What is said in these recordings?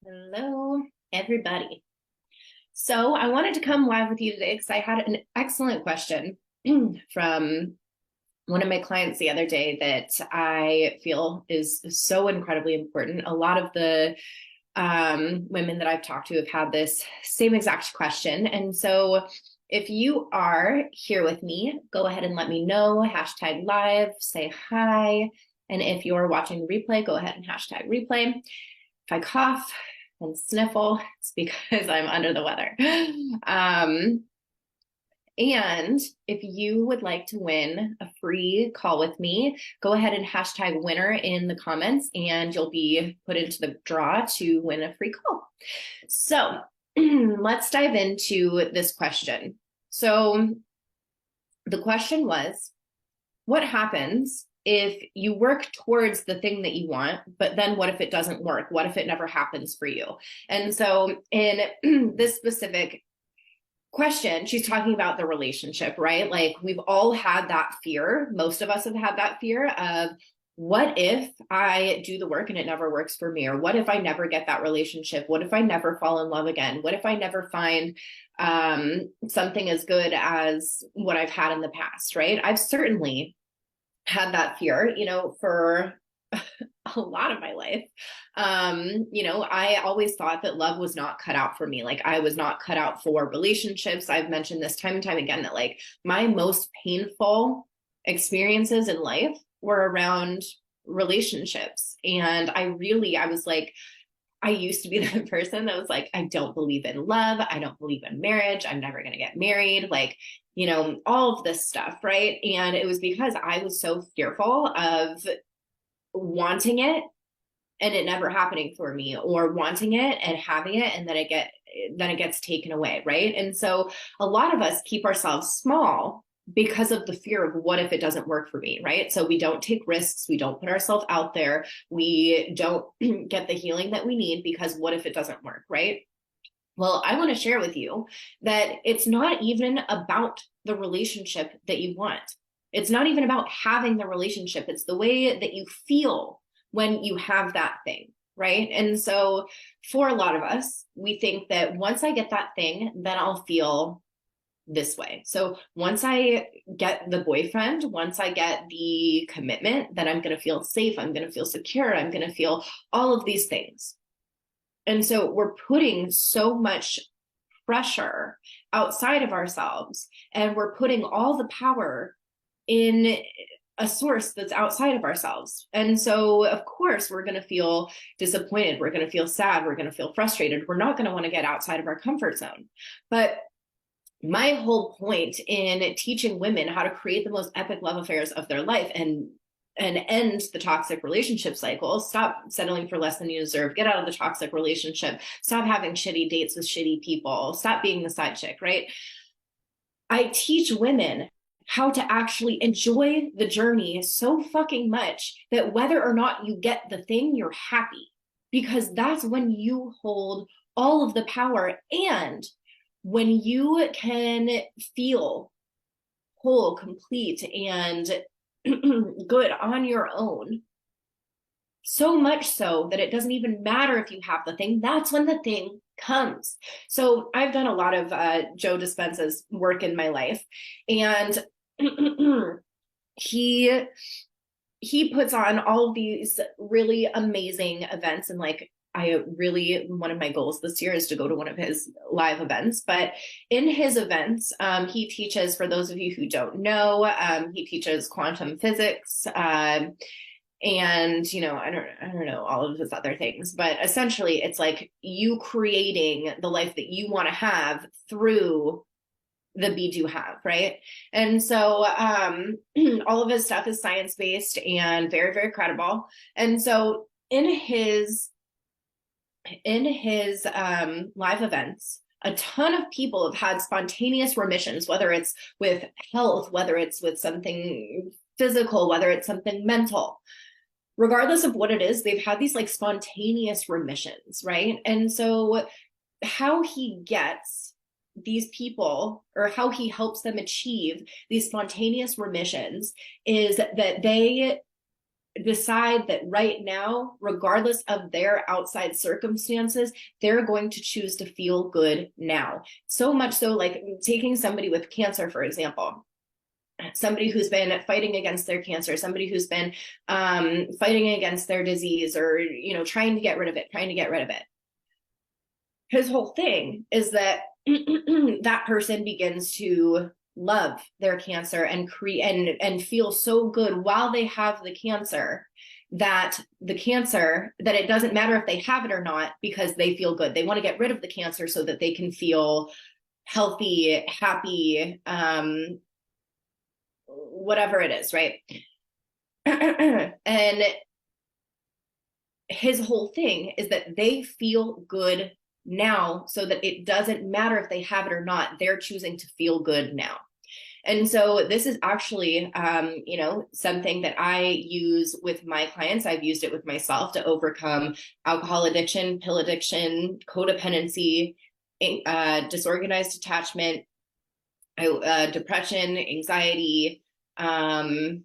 Hello, everybody. So I wanted to come live with you today because I had an excellent question from one of my clients the other day that I feel is so incredibly important. A lot of the women that I've talked to have had this same exact question. And so if you are here with me, go ahead and let me know. Hashtag live, say hi. And if you're watching the replay, go ahead and hashtag replay. If I cough and sniffle, it's because I'm under the weather. And if you would like to win a free call with me, go ahead and hashtag winner in the comments and you'll be put into the draw to win a free call. So let's dive into this question. So the question was, what happens if you work towards the thing that you want, but then what if it doesn't work? What if it never happens for you? And so in this specific question, she's talking about the relationship, right? Like we've all had that fear. Most of us have had that fear of, what if I do the work and it never works for me? Or what if I never get that relationship? What if I never fall in love again? What if I never find something as good as what I've had in the past, right? I've certainly had that fear, for a lot of my life. I always thought that love was not cut out for me. Like I was not cut out for relationships. I've mentioned this time and time again that like my most painful experiences in life were around relationships. And I was like, I used to be the person that was like, I don't believe in love. I don't believe in marriage. I'm never going to get married. Like, all of this stuff. Right. And it was because I was so fearful of wanting it and it never happening for me, or wanting it and having it and then it gets taken away. Right. And so a lot of us keep ourselves small because of the fear of what if it doesn't work for me, right? So we don't take risks, we don't put ourselves out there, we don't get the healing that we need because what if it doesn't work, right? Well, I want to share with you that it's not even about the relationship that you want. It's not even about having the relationship. It's the way that you feel when you have that thing, right? And so for a lot of us, we think that once I get that thing, then I'll feel this way. So once I get the boyfriend, once I get the commitment, then I'm going to feel safe. I'm going to feel secure. I'm going to feel all of these things. And so we're putting so much pressure outside of ourselves, and we're putting all the power in a source that's outside of ourselves. And so, of course, we're going to feel disappointed. We're going to feel sad. We're going to feel frustrated. We're not going to want to get outside of our comfort zone. But my whole point in teaching women how to create the most epic love affairs of their life and end the toxic relationship cycle, stop settling for less than you deserve, get out of the toxic relationship, stop having shitty dates with shitty people, stop being the side chick, right? I teach women how to actually enjoy the journey so fucking much that whether or not you get the thing, you're happy, because that's when you hold all of the power. And when you can feel whole, complete, and good on your own, so much so that it doesn't even matter if you have the thing, that's when the thing comes. So I've done a lot of Joe Dispenza's work in my life, and he puts on all of these really amazing events. And like, one of my goals this year is to go to one of his live events. But in his events, he teaches, for those of you who don't know, he teaches quantum physics, and I don't know all of his other things, but essentially it's like you creating the life that you want to have through the Be Do Have, right? And so all of his stuff is science-based and very, very credible. And so in his live events, a ton of people have had spontaneous remissions, whether it's with health, whether it's with something physical, whether it's something mental. Regardless of what it is, they've had these like spontaneous remissions, right? And so how he gets these people, or how he helps them achieve these spontaneous remissions, is that they decide that right now, regardless of their outside circumstances, they're going to choose to feel good now. So much so, like taking somebody with cancer, for example, somebody who's been fighting against their cancer, somebody who's been fighting against their disease, or, trying to get rid of it. His whole thing is that that person begins to love their cancer and create and feel so good while they have the cancer, that it doesn't matter if they have it or not, because they feel good. They want to get rid of the cancer so that they can feel healthy, happy, whatever it is, right? And his whole thing is that they feel good now, so that it doesn't matter if they have it or not, they're choosing to feel good now. And so this is actually, something that I use with my clients. I've used it with myself to overcome alcohol addiction, pill addiction, codependency, disorganized attachment, depression, anxiety, I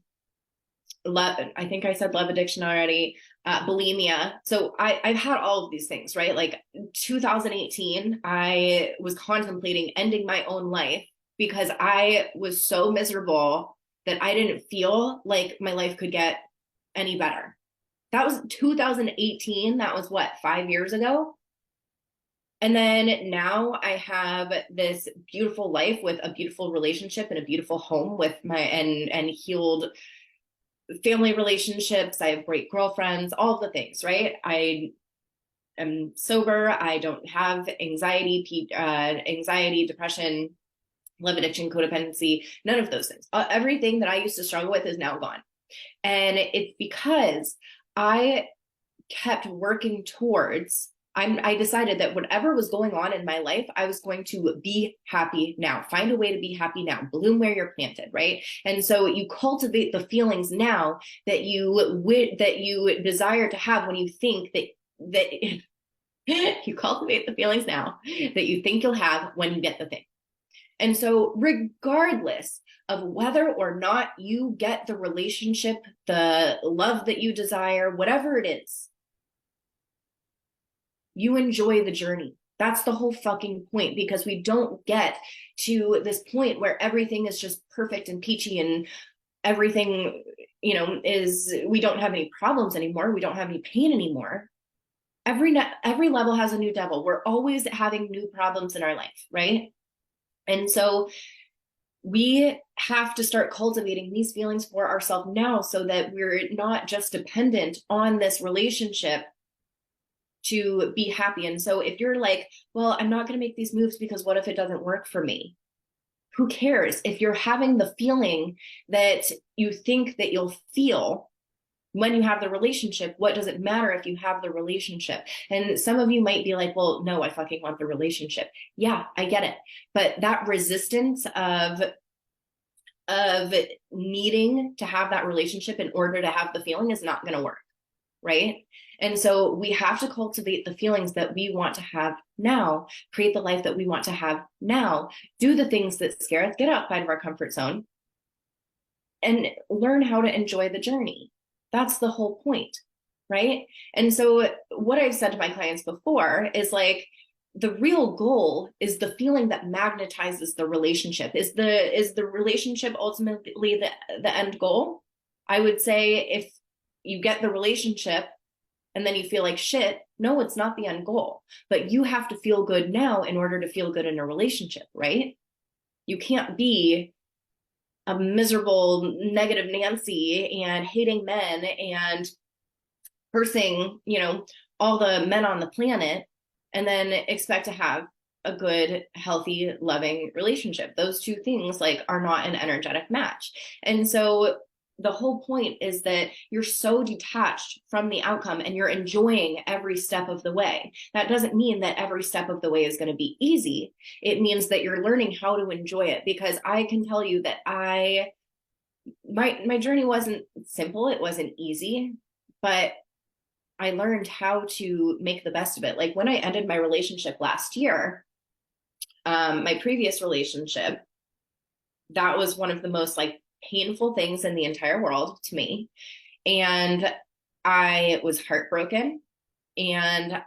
think I said love addiction already, bulimia. So I've had all of these things, right? Like 2018, I was contemplating ending my own life because I was so miserable that I didn't feel like my life could get any better. That was 2018. That was what, 5 years ago? And then now I have this beautiful life with a beautiful relationship and a beautiful home with and healed family relationships. I have great girlfriends, all the things, right? I am sober. I don't have anxiety, depression, love addiction, codependency, none of those things. Everything that I used to struggle with is now gone. And it's because I kept working towards, I decided that whatever was going on in my life, I was going to be happy now. Find a way to be happy now. Bloom where you're planted, right? And so you cultivate the feelings now that you desire to have when you think that you cultivate the feelings now that you think you'll have when you get the thing. And so regardless of whether or not you get the relationship, the love that you desire, whatever it is, you enjoy the journey. That's the whole fucking point, because we don't get to this point where everything is just perfect and peachy and everything, we don't have any problems anymore. We don't have any pain anymore. Every level has a new devil. We're always having new problems in our life, right? And so we have to start cultivating these feelings for ourselves now, so that we're not just dependent on this relationship to be happy. And so if you're like, well, I'm not going to make these moves because what if it doesn't work for me? Who cares? If you're having the feeling that you think that you'll feel when you have the relationship, what does it matter if you have the relationship? And some of you might be like, well, no, I fucking want the relationship. Yeah, I get it. But that resistance of needing to have that relationship in order to have the feeling is not going to work, right? And so we have to cultivate the feelings that we want to have now, create the life that we want to have now, do the things that scare us, get outside of our comfort zone, and learn how to enjoy the journey. That's the whole point, right? And so what I've said to my clients before is like, the real goal is the feeling that magnetizes the relationship. Is the relationship ultimately the end goal? I would say if you get the relationship and then you feel like shit, no, it's not the end goal. But you have to feel good now in order to feel good in a relationship, right? You can't be a miserable, negative Nancy and hating men and cursing, all the men on the planet, and then expect to have a good, healthy, loving relationship. Those two things are not an energetic match. And so the whole point is that you're so detached from the outcome and you're enjoying every step of the way. That doesn't mean that every step of the way is going to be easy. It means that you're learning how to enjoy it, because I can tell you that my journey wasn't simple. It wasn't easy, but I learned how to make the best of it. Like when I ended my relationship last year, my previous relationship, that was one of the most painful things in the entire world to me. And I was heartbroken, and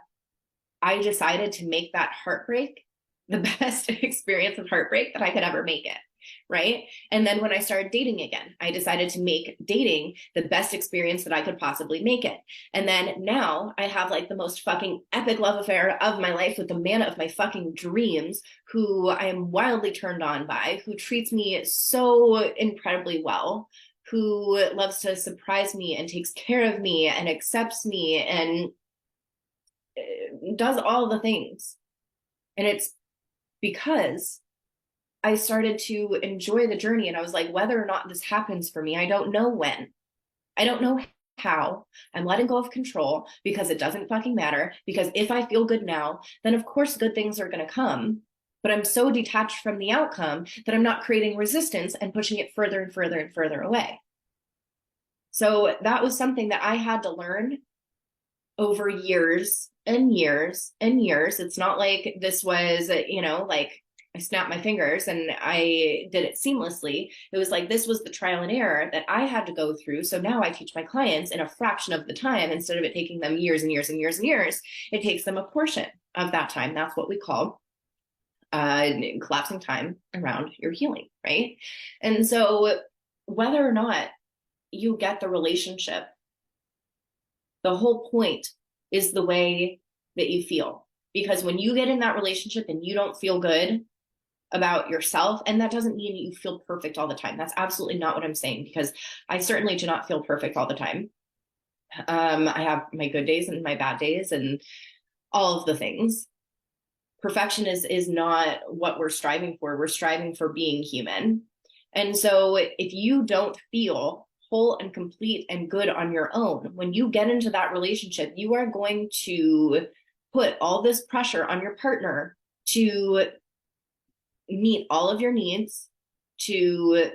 I decided to make that heartbreak the best experience of heartbreak that I could ever make it. Right. And then when I started dating again, I decided to make dating the best experience that I could possibly make it. And then now I have like the most fucking epic love affair of my life with the man of my fucking dreams, who I am wildly turned on by, who treats me so incredibly well, who loves to surprise me and takes care of me and accepts me and does all the things. And it's because I started to enjoy the journey, and I was like, whether or not this happens for me, I don't know when. I don't know how. I'm letting go of control because it doesn't fucking matter. Because if I feel good now, then of course good things are going to come. But I'm so detached from the outcome that I'm not creating resistance and pushing it further and further and further away. So that was something that I had to learn over years and years and years. It's not like this was, like I snapped my fingers and I did it seamlessly. It was like, this was the trial and error that I had to go through. So now I teach my clients in a fraction of the time. Instead of it taking them years and years and years and years, it takes them a portion of that time. That's what we call collapsing time around your healing, right? And so whether or not you get the relationship, the whole point is the way that you feel. Because when you get in that relationship and you don't feel good about yourself, and that doesn't mean you feel perfect all the time. That's absolutely not what I'm saying, because I certainly do not feel perfect all the time. I have my good days and my bad days and all of the things. Perfection is not what we're striving for. We're striving for being human. And so if you don't feel whole and complete and good on your own, when you get into that relationship, you are going to put all this pressure on your partner to meet all of your needs, to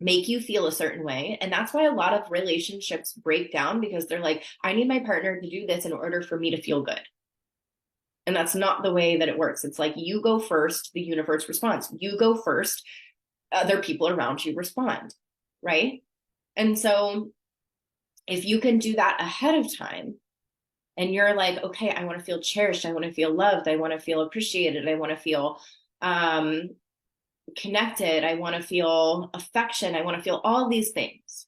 make you feel a certain way. And that's why a lot of relationships break down, because they're like, I need my partner to do this in order for me to feel good. And that's not the way that it works. It's like, you go first, the universe responds. You go first, other people around you respond, right? And so if you can do that ahead of time, and you're like, okay, I want to feel cherished, I want to feel loved, I want to feel appreciated, I want to feel connected, I want to feel affection, I want to feel all these things.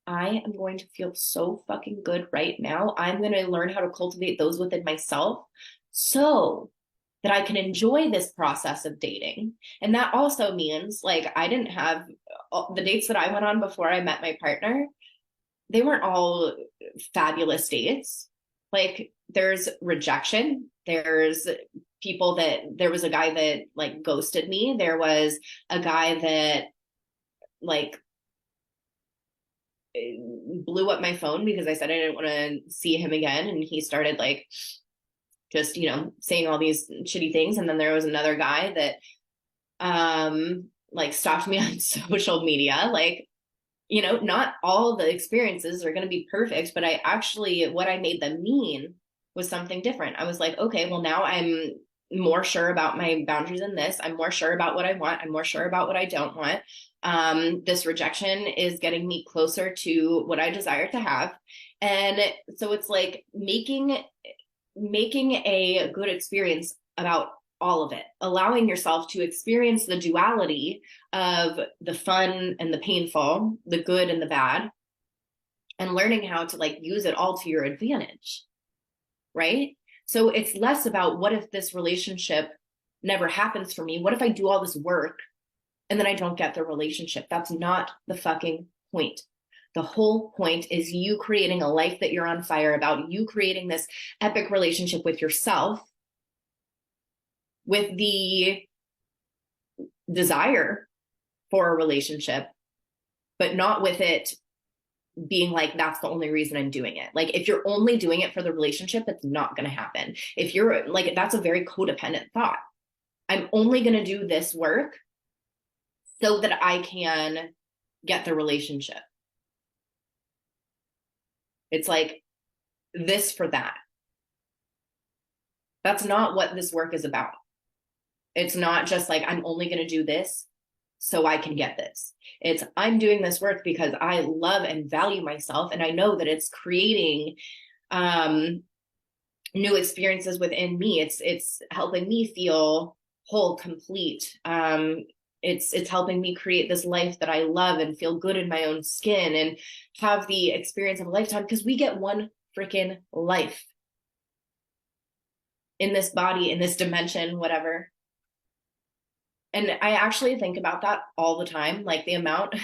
I am going to feel so fucking good right now. I'm going to learn how to cultivate those within myself so that I can enjoy this process of dating. And that also means, like, I didn't have the dates that I went on before I met my partner. They weren't all fabulous dates. Like, there's rejection. There's people there was a guy that like ghosted me. There was a guy that like blew up my phone because I said I didn't want to see him again. And he started like just, saying all these shitty things. And then there was another guy that like stalked me on social media. Like, not all the experiences are going to be perfect, but what I made them mean was something different. I was like, okay, well, now I'm more sure about my boundaries in this. I'm more sure about what I want. I'm more sure about what I don't want. This rejection is getting me closer to what I desire to have. And so it's like making a good experience about all of it, allowing yourself to experience the duality of the fun and the painful, the good and the bad, and learning how to like use it all to your advantage, right? So it's less about, what if this relationship never happens for me? What if I do all this work and then I don't get the relationship? That's not the fucking point. The whole point is you creating a life that you're on fire about, you creating this epic relationship with yourself, with the desire for a relationship, but not with it being like, that's the only reason I'm doing it. Like, if you're only doing it for the relationship, it's not going to happen. If you're like, that's a very codependent thought. I'm only going to do this work so that I can get the relationship. It's like this for that. That's not what this work is about. It's not just like, I'm only going to do this so I can get this. It's I'm doing this work because I love and value myself, and I know that it's creating new experiences within me. It's helping me feel whole, complete. It's helping me create this life that I love and feel good in my own skin and have the experience of a lifetime, because we get one freaking life in this body, in this dimension, whatever. And I actually think about that all the time, like the amount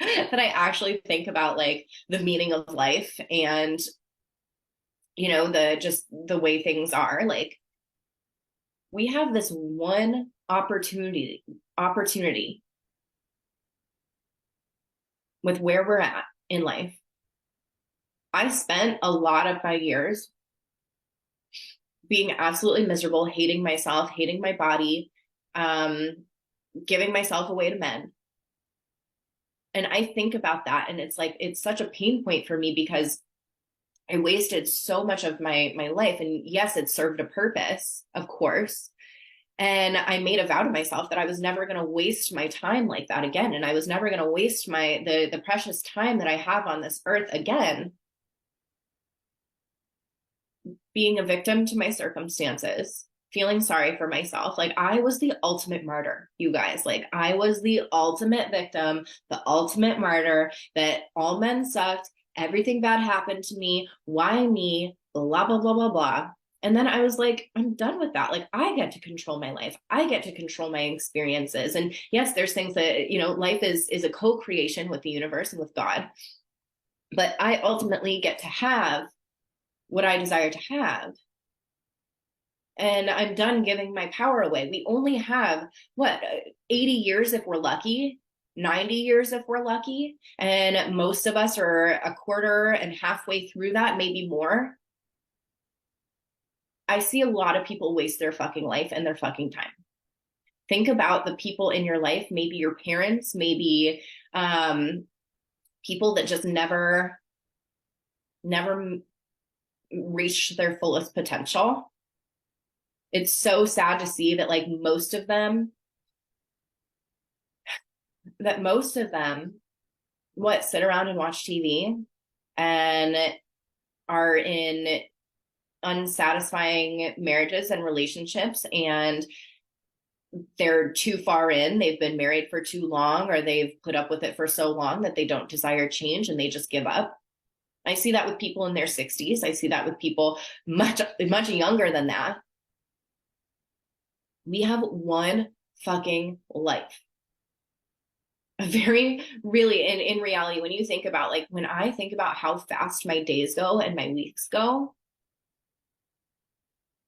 that I actually think about like the meaning of life and, you know, the way things are. Like, we have this one opportunity with where we're at in life. I spent a lot of my years being absolutely miserable, hating myself, hating my body, giving myself away to men. And I think about that, and it's like, it's such a pain point for me because I wasted so much of my life. And yes, it served a purpose, of course. And I made a vow to myself that I was never going to waste my time like that again. And I was never going to waste the precious time that I have on this earth again, being a victim to my circumstances, feeling sorry for myself. Like, I was the ultimate martyr, you guys. Like, I was the ultimate victim, the ultimate martyr, that all men sucked. Everything bad happened to me. Why me? Blah, blah, blah, blah, blah. And then I was like, I'm done with that. Like, I get to control my life. I get to control my experiences. And yes, there's things that, you know, life is a co-creation with the universe and with God. But I ultimately get to have what I desire to have. And I'm done giving my power away. We only have, what, 80 years if we're lucky, 90 years if we're lucky. And most of us are a quarter and halfway through that, maybe more. I see a lot of people waste their fucking life and their fucking time. Think about the people in your life, maybe your parents, maybe people that just never reached their fullest potential. It's so sad to see that, like, most of them, sit around and watch TV and are in unsatisfying marriages and relationships, and they're too far in, they've been married for too long, or they've put up with it for so long that they don't desire change and they just give up. I see that with people in their 60s. I see that with people much younger than that. We have one fucking life. A very, really, in reality, when you think about, like, when I think about how fast my days go and my weeks go,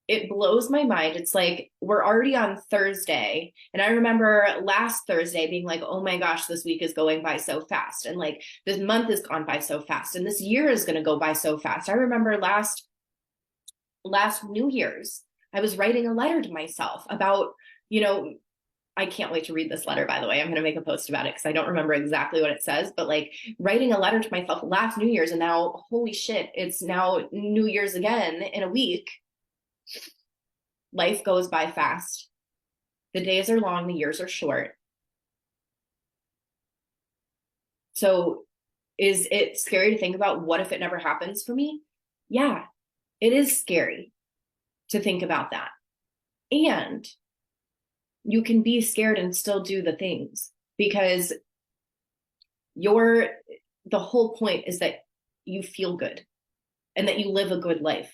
it blows my mind. It's like, we're already on Thursday. And I remember last Thursday being like, oh my gosh, this week is going by so fast. And like, this month has gone by so fast. And this year is going to go by so fast. I remember last New Year's, I was writing a letter to myself about, you know, I can't wait to read this letter, by the way. I'm going to make a post about it because I don't remember exactly what it says, but like, writing a letter to myself last New Year's, and now, holy shit, it's now New Year's again in a week. Life goes by fast. The days are long, the years are short. So is it scary to think about, what if it never happens for me? Yeah, it is scary to think about that. And you can be scared and still do the things, because the whole point is that you feel good and that you live a good life,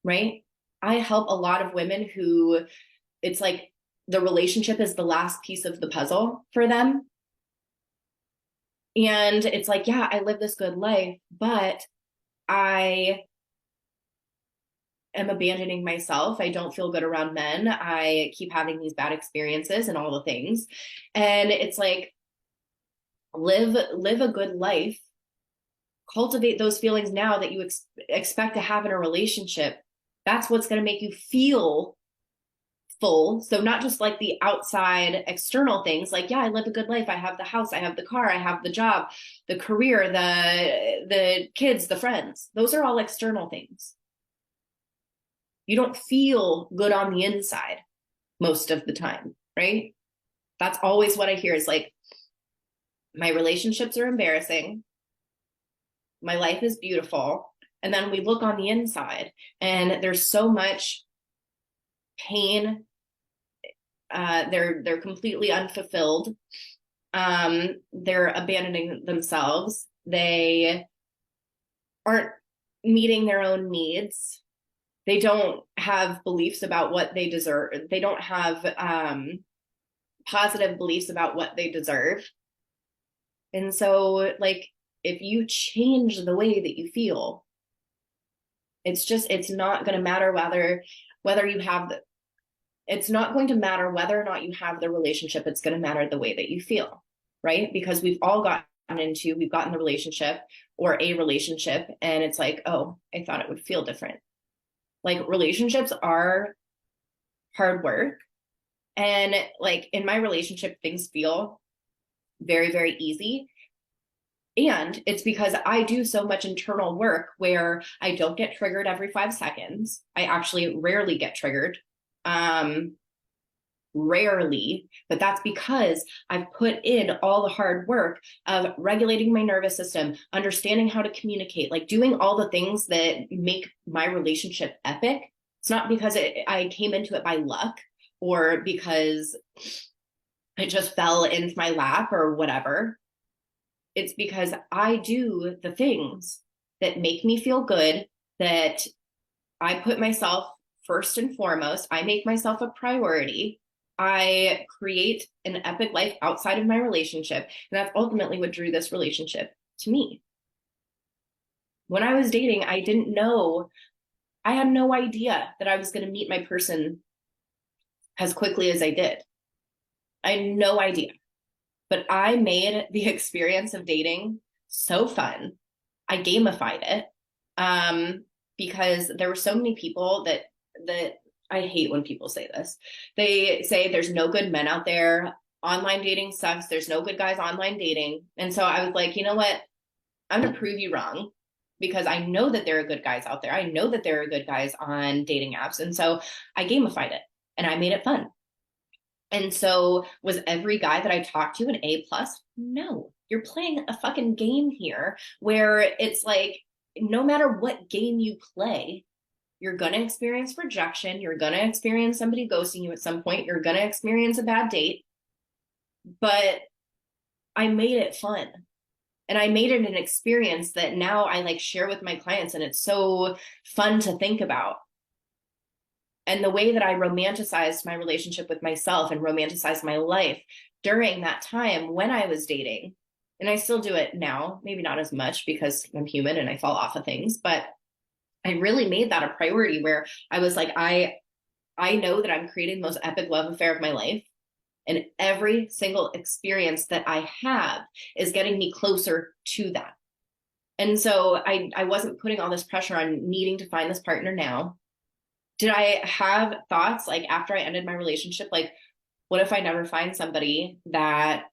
right? I help a lot of women who, it's like the relationship is the last piece of the puzzle for them. And it's like, yeah, I live this good life, but I am abandoning myself. I don't feel good around men. I keep having these bad experiences and all the things. And it's like, live a good life. Cultivate those feelings now that you expect to have in a relationship. That's what's going to make you feel full. So not just like the outside external things, like, yeah, I live a good life. I have the house, I have the car, I have the job, the career, the kids, the friends. Those are all external things. You don't feel good on the inside most of the time, right? That's always what I hear is like, my relationships are embarrassing. My life is beautiful. And then we look on the inside and there's so much pain. They're completely unfulfilled. They're abandoning themselves. They aren't meeting their own needs. They don't have beliefs about what they deserve. They don't have positive beliefs about what they deserve. And so, like, if you change the way that you feel, it's not going to matter whether you have the, it's not going to matter whether or not you have the relationship. It's going to matter the way that you feel, right? Because we've gotten the relationship or a relationship, and it's like, oh, I thought it would feel different. Like, relationships are hard work. And like in my relationship, things feel very, very easy. And it's because I do so much internal work where I don't get triggered every 5 seconds. I actually rarely get triggered. Rarely, but that's because I've put in all the hard work of regulating my nervous system, understanding how to communicate, like doing all the things that make my relationship epic. It's not because I came into it by luck or because it just fell into my lap or whatever. It's because I do the things that make me feel good, that I put myself first and foremost. I make myself a priority. I create an epic life outside of my relationship. And that's ultimately what drew this relationship to me. When I was dating, I had no idea that I was going to meet my person as quickly as I did. I had no idea. But I made the experience of dating so fun. I gamified it because there were so many people that I hate when people say this. They say there's no good men out there. Online dating sucks. There's no good guys online dating. And so I was like, you know what? I'm going to prove you wrong because I know that there are good guys out there. I know that there are good guys on dating apps. And so I gamified it and I made it fun. And so was every guy that I talked to an A plus? No, you're playing a fucking game here where it's like, no matter what game you play, you're going to experience rejection. You're going to experience somebody ghosting you at some point. You're going to experience a bad date. But I made it fun. And I made it an experience that now I like share with my clients. And it's so fun to think about. And the way that I romanticized my relationship with myself and romanticized my life during that time when I was dating, and I still do it now, maybe not as much because I'm human and I fall off of things, but I really made that a priority where I was like, I know that I'm creating the most epic love affair of my life. And every single experience that I have is getting me closer to that. And so I wasn't putting all this pressure on needing to find this partner now. Did I have thoughts like after I ended my relationship, like, what if I never find somebody that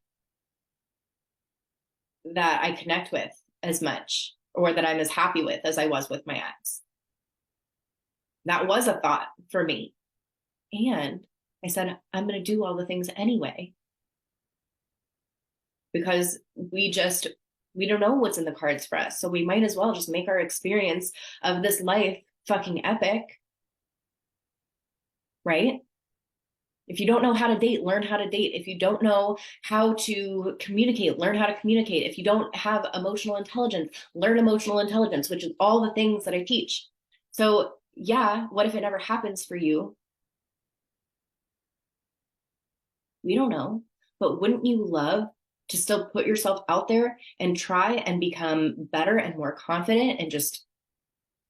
I connect with as much or that I'm as happy with as I was with my ex? That was a thought for me. And I said, I'm going to do all the things anyway. Because we don't know what's in the cards for us. So we might as well just make our experience of this life fucking epic. Right? If you don't know how to date, learn how to date. If you don't know how to communicate, learn how to communicate. If you don't have emotional intelligence, learn emotional intelligence, which is all the things that I teach. So yeah, what if it never happens for you? We don't know, but wouldn't you love to still put yourself out there and try and become better and more confident and just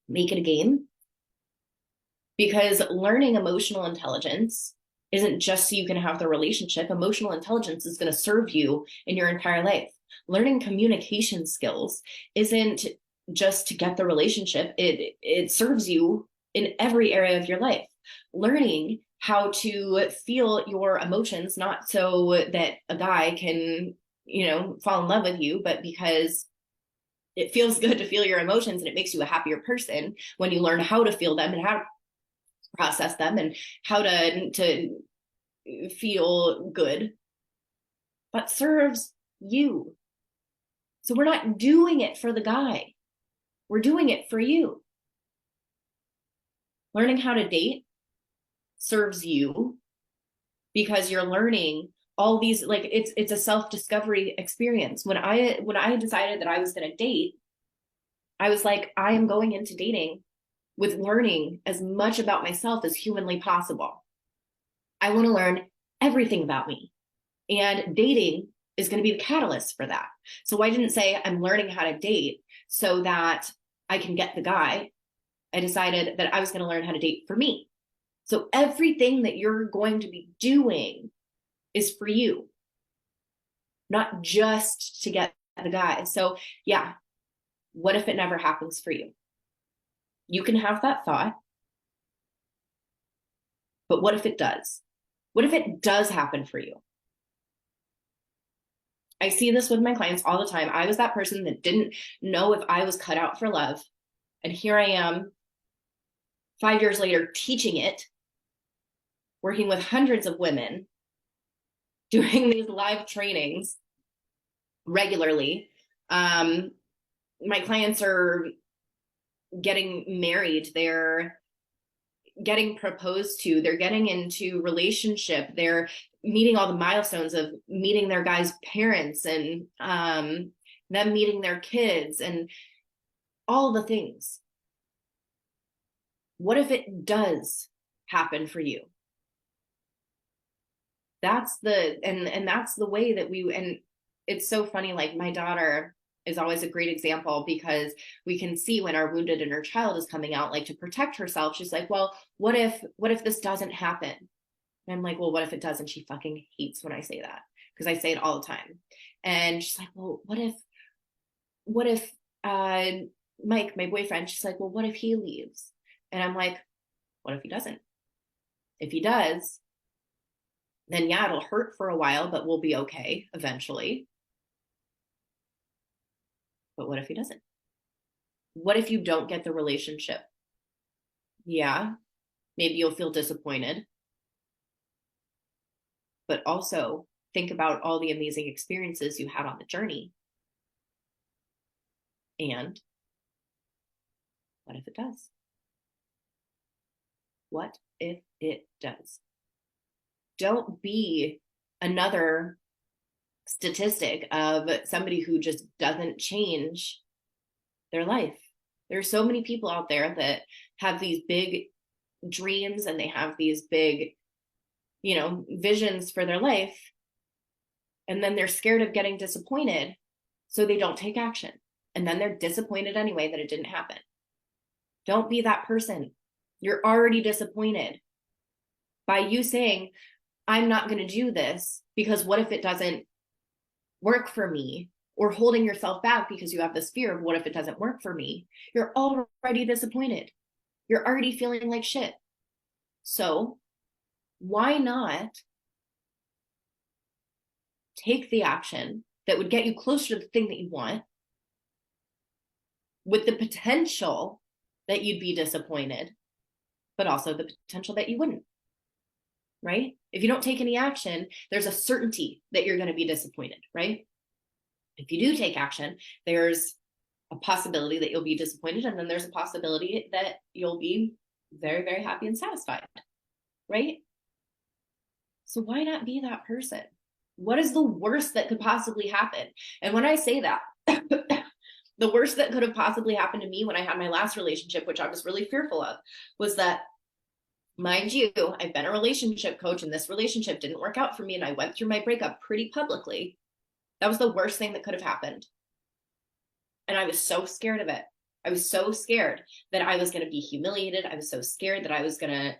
make it a game? Because learning emotional intelligence isn't just so you can have the relationship. Emotional intelligence is going to serve you in your entire life. Learning communication skills isn't just to get the relationship. It serves you in every area of your life. Learning how to feel your emotions, not so that a guy can, fall in love with you, but because it feels good to feel your emotions and it makes you a happier person when you learn how to feel them and how to process them and how to feel good. but serves you. So we're not doing it for the guy. We're doing it for you. Learning how to date serves you because you're learning all these, like, it's a self-discovery experience. When I decided that I was going to date, I was like, I am going into dating with learning as much about myself as humanly possible. I want to learn everything about me. And dating is going to be the catalyst for that. So I didn't say I'm learning how to date so that I can get the guy. I decided that I was going to learn how to date for me. So everything that you're going to be doing is for you, not just to get the guy. So yeah, what if it never happens for you? You can have that thought, but what if it does? What if it does happen for you? I see this with my clients all the time. I was that person that didn't know if I was cut out for love. And here I am 5 years later teaching it, working with hundreds of women, doing these live trainings regularly. My clients are getting married. They're getting proposed to. They're getting into relationship. They're meeting all the milestones of meeting their guy's parents and them meeting their kids and all the things. What if it does happen for you? That's that's the way that and it's so funny. Like, my daughter is always a great example because we can see when our wounded inner child is coming out, like, to protect herself. She's like, well, what if this doesn't happen? And I'm like, well, what if it does? And she fucking hates when I say that because I say it all the time. And she's like, well, what if Mike, my boyfriend, she's like, well, what if he leaves? And I'm like, what if he doesn't? If he does, then yeah, it'll hurt for a while, but we'll be okay eventually. But what if he doesn't? What if you don't get the relationship? Yeah, maybe you'll feel disappointed. But also think about all the amazing experiences you had on the journey. And what if it does? What if it does? Don't be another statistic of somebody who just doesn't change their life. There are so many people out there that have these big dreams and they have these big, visions for their life. And then they're scared of getting disappointed. So they don't take action. And then they're disappointed anyway that it didn't happen. Don't be that person. You're already disappointed by you saying, I'm not going to do this because what if it doesn't work for me, or holding yourself back because you have this fear of what if it doesn't work for me. You're already disappointed. You're already feeling like shit. So why not take the action that would get you closer to the thing that you want, with the potential that you'd be disappointed, but also the potential that you wouldn't, right? If you don't take any action, there's a certainty that you're going to be disappointed, right? If you do take action, there's a possibility that you'll be disappointed, and then there's a possibility that you'll be very, very happy and satisfied, right? So why not be that person? What is the worst that could possibly happen? And when I say that, the worst that could have possibly happened to me when I had my last relationship, which I was really fearful of, was that, mind you, I've been a relationship coach and this relationship didn't work out for me and I went through my breakup pretty publicly. That was the worst thing that could have happened. And I was so scared of it. I was so scared that I was going to be humiliated. I was so scared that I was going to,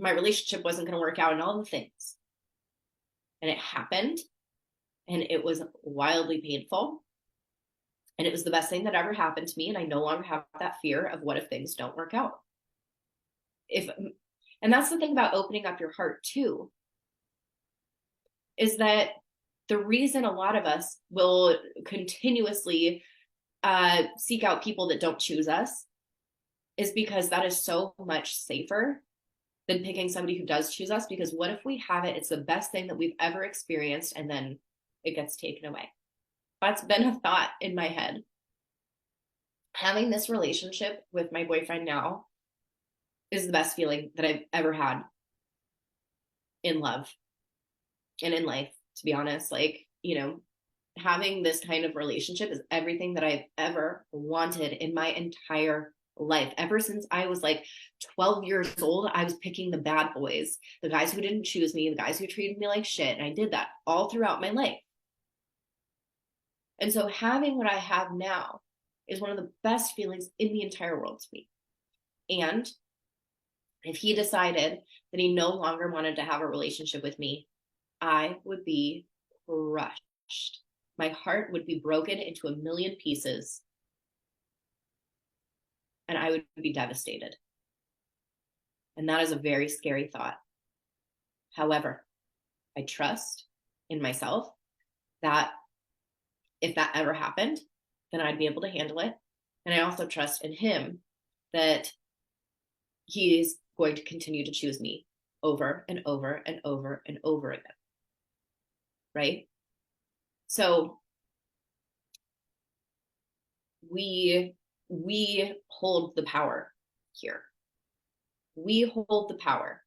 my relationship wasn't going to work out and all the things. And it happened. And it was wildly painful. And it was the best thing that ever happened to me. And I no longer have that fear of what if things don't work out. And that's the thing about opening up your heart too, is that the reason a lot of us will continuously seek out people that don't choose us is because that is so much safer than picking somebody who does choose us, because what if we have it, it's the best thing that we've ever experienced, and then it gets taken away? That's been a thought in my head. Having this relationship with my boyfriend now is the best feeling that I've ever had in love and in life, to be honest. Like, you know, having this kind of relationship is everything that I've ever wanted in my entire life. Ever since I was like 12 years old, I was picking the bad boys, the guys who didn't choose me, the guys who treated me like shit. And I did that all throughout my life. And so having what I have now is one of the best feelings in the entire world to me. And if he decided that he no longer wanted to have a relationship with me, I would be crushed. My heart would be broken into a million pieces, and I would be devastated. And that is a very scary thought. However, I trust in myself that if that ever happened, then I'd be able to handle it. And I also trust in him that he is going to continue to choose me over and over and over and over again. Right? So we hold the power here. We hold the power.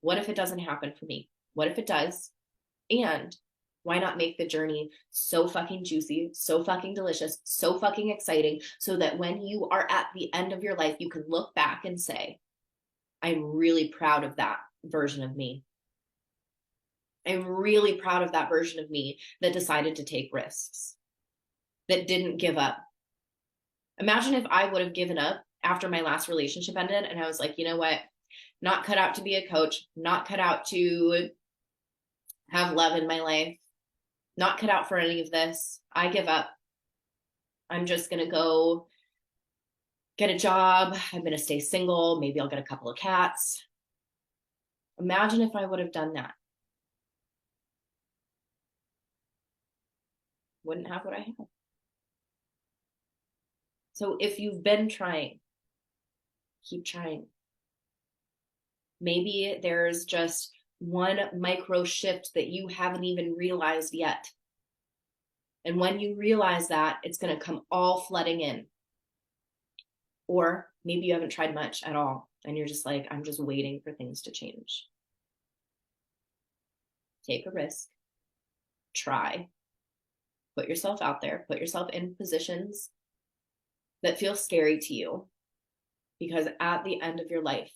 What if it doesn't happen for me? What if it does? And why not make the journey so fucking juicy, so fucking delicious, so fucking exciting, so that when you are at the end of your life, you can look back and say, I'm really proud of that version of me. I'm really proud of that version of me that decided to take risks, that didn't give up. Imagine if I would have given up after my last relationship ended and I was like, you know what? Not cut out to be a coach, not cut out to have love in my life, not cut out for any of this. I give up. I'm just going to go get a job. I'm going to stay single. Maybe I'll get a couple of cats. Imagine if I would have done that. Wouldn't have what I have. So if you've been trying, keep trying. Maybe there's just one micro shift that you haven't even realized yet. And when you realize that, it's going to come all flooding in. Or maybe you haven't tried much at all and you're just like, I'm just waiting for things to change. Take a risk. Try. Put yourself out there. Put yourself in positions that feel scary to you. Because at the end of your life,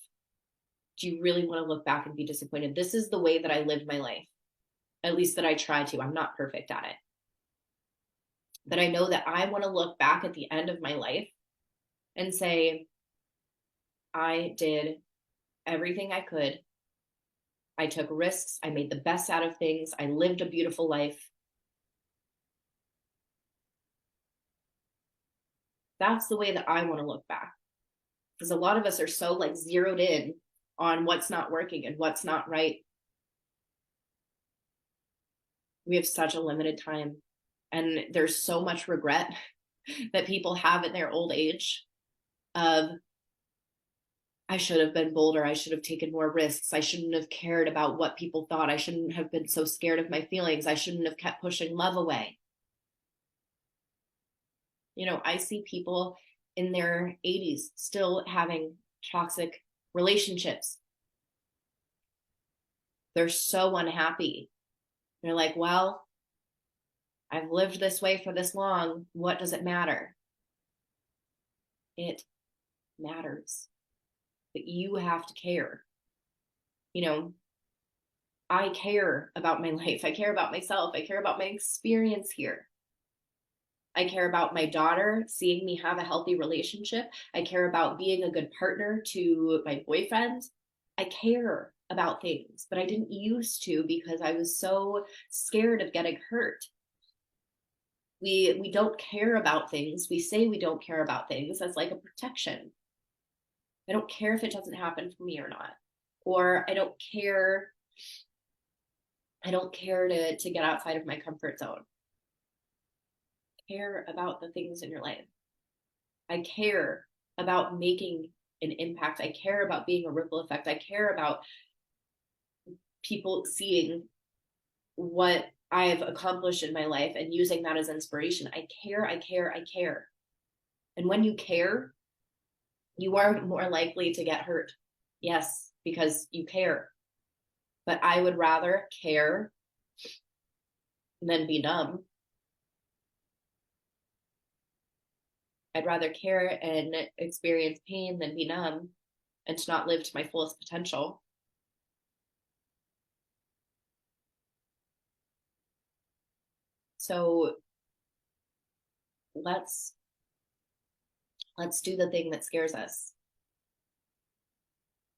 do you really want to look back and be disappointed? This is the way that I lived my life. At least that I try to. I'm not perfect at it. But I know that I want to look back at the end of my life and say, I did everything I could. I took risks. I made the best out of things. I lived a beautiful life. That's the way that I want to look back. Because a lot of us are so like zeroed in on what's not working and what's not right. We have such a limited time. And there's so much regret that people have in their old age of, I should have been bolder. I should have taken more risks. I shouldn't have cared about what people thought. I shouldn't have been so scared of my feelings. I shouldn't have kept pushing love away. You know, I see people in their 80s still having toxic relationships. They're so unhappy. They're like, well, I've lived this way for this long. What does it matter? It matters. But you have to care. You know, I care about my life. I care about myself. I care about my experience here. I care about my daughter seeing me have a healthy relationship. I care about being a good partner to my boyfriend. I care about things, but I didn't used to because I was so scared of getting hurt. We don't care about things. We say we don't care about things as like a protection. I don't care if it doesn't happen for me or not. Or I don't care to get outside of my comfort zone. I care about the things in your life. I care about making an impact. I care about being a ripple effect. I care about people seeing what I've accomplished in my life and using that as inspiration. I care, I care, I care. And when you care, you are more likely to get hurt. Yes, because you care. But I would rather care than be numb. I'd rather care and experience pain than be numb and to not live to my fullest potential. So let's do the thing that scares us.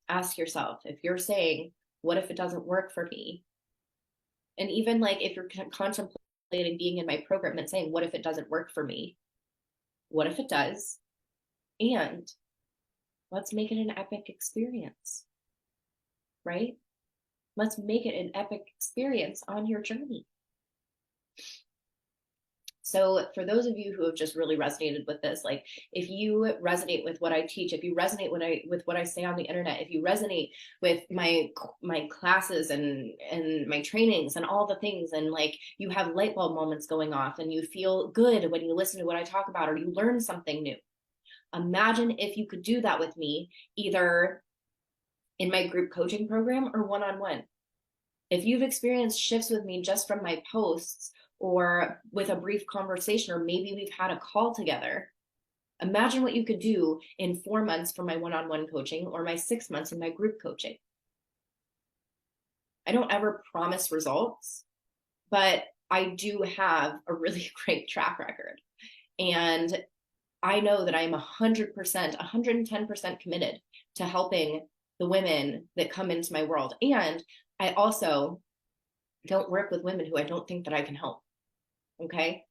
Ask yourself, if you're saying, what if it doesn't work for me? And even like if you're contemplating being in my program and saying, what if it doesn't work for me? What if it does? And let's make it an epic experience, right? Let's make it an epic experience on your journey. So for those of you who have just really resonated with this, like if you resonate with what I teach, if you resonate with what I say on the internet, if you resonate with my classes and my trainings and all the things, and like you have light bulb moments going off and you feel good when you listen to what I talk about, or you learn something new, imagine if you could do that with me, either in my group coaching program or one-on-one. If you've experienced shifts with me just from my posts or with a brief conversation, or maybe we've had a call together, imagine what you could do in 4 months for my one-on-one coaching or my 6 months in my group coaching. I don't ever promise results, but I do have a really great track record. And I know that I'm 100%, 110% committed to helping the women that come into my world. And I also don't work with women who I don't think that I can help. Okay.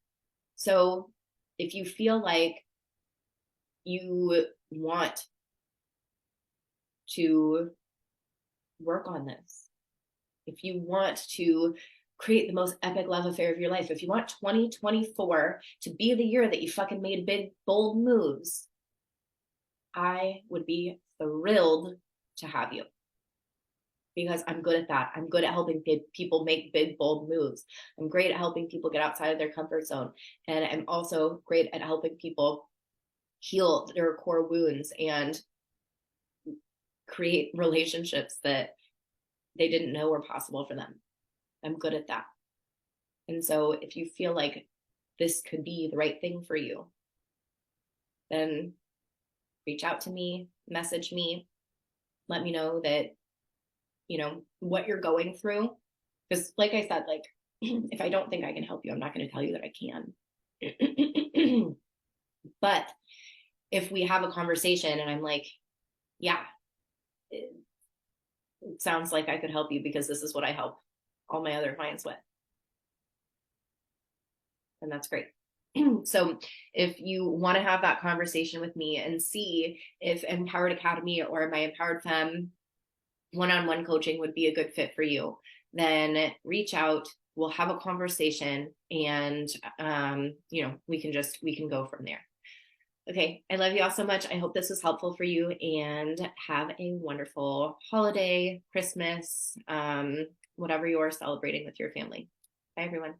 So if you feel like you want to work on this, if you want to create the most epic love affair of your life, if you want 2024 to be the year that you fucking made big, bold moves, I would be thrilled to have you. Because I'm good at that. I'm good at helping people make big, bold moves. I'm great at helping people get outside of their comfort zone. And I'm also great at helping people heal their core wounds and create relationships that they didn't know were possible for them. I'm good at that. And so if you feel like this could be the right thing for you, then reach out to me, message me, let me know that, you know, what you're going through. Because like I said, like, if I don't think I can help you, I'm not going to tell you that I can. But if we have a conversation and I'm like, yeah, it sounds like I could help you because this is what I help all my other clients with. And that's great. So if you want to have that conversation with me and see if Empowered Academy or my Empowered Femme one-on-one coaching would be a good fit for you, then reach out. We'll have a conversation, and you know, we can go from there. Okay, I love you all so much. I hope this was helpful for you, and have a wonderful holiday, Christmas, whatever you're celebrating with your family. Bye, everyone.